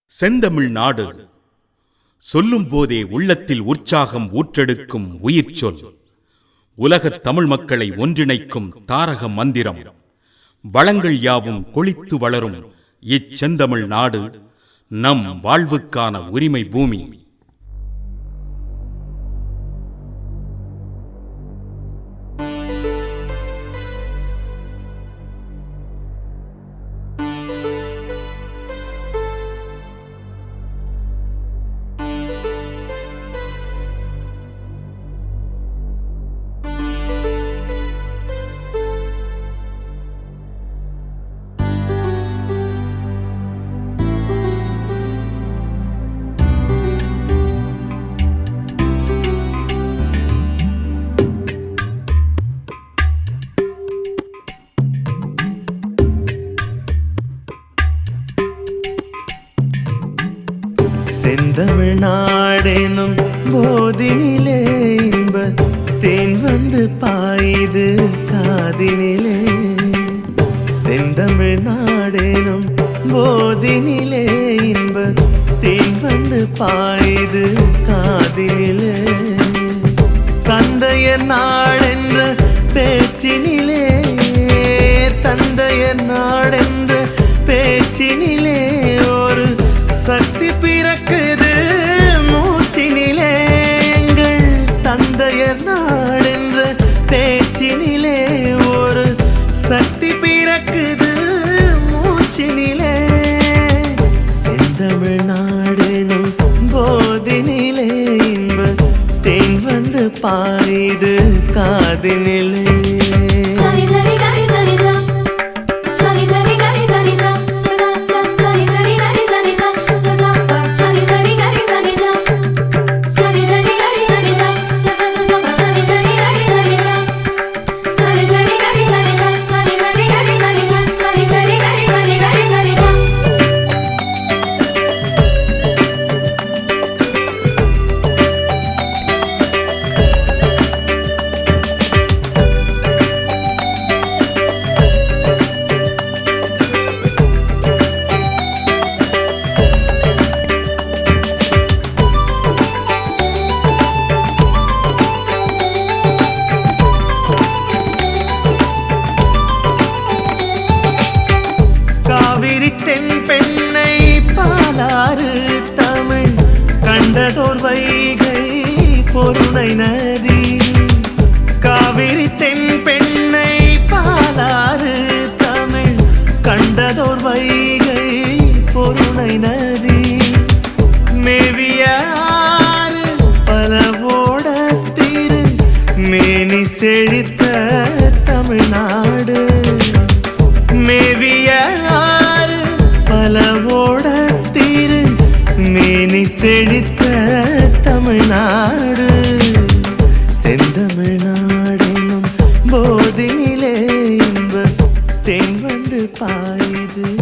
செந்தமிழ் நாடு சொல்லும் போதே உள்ளத்தில் உற்சாகம் ஊற்றெடுக்கும் உயிர் சொல். உலகத் தமிழ் மக்களை ஒன்றிணைக்கும் தாரக மந்திரம். வளங்கள் யாவும் கொழித்து வளரும் இச்செந்தமிழ் நாடு நம் வாழ்வுக்கான உரிமை பூமி. செந்தமிழ் நாடெனும் போதினிலே இன்ப தேன் வந்து பாயுது காதினிலே. செந்தமிழ் நாடெனும் போதினிலே இன்ப தேன் வந்து பாயுது காதினிலே. தந்தைய நாடென்ற பேச்சினிலே, தந்தைய நாடென்ற பேச்சினிலே ஒரு சக்தி பிறக்குது மூச்சினிலே. எங்கள் தந்தையர் நாடென்ற பேச்சினிலே ஒரு சக்தி பிறக்குது மூச்சினிலே. செந்தமிழ் நாடெனும் போதினிலே இன்ப தேன் வந்து பாயுது காதினிலே. தென் பெண்ணை பாலாறு தமிழ் கண்டதோர் வைகை பொருணை நதி. காவிரி தென் பெண்ணை பாலாறு தமிழ் கண்டதோர் வைகை பொருணை நதி. மேவிய ஆறு பலவோட திரு மேனி செழித்த தமிழ்நாடு. மேவிய பலவோட தீரு மேனி செழித்த தமிழ்நாடு. செந்தமிழ் நாடெனும் போதினிலே இன்ப தேன் வந்து பாயுது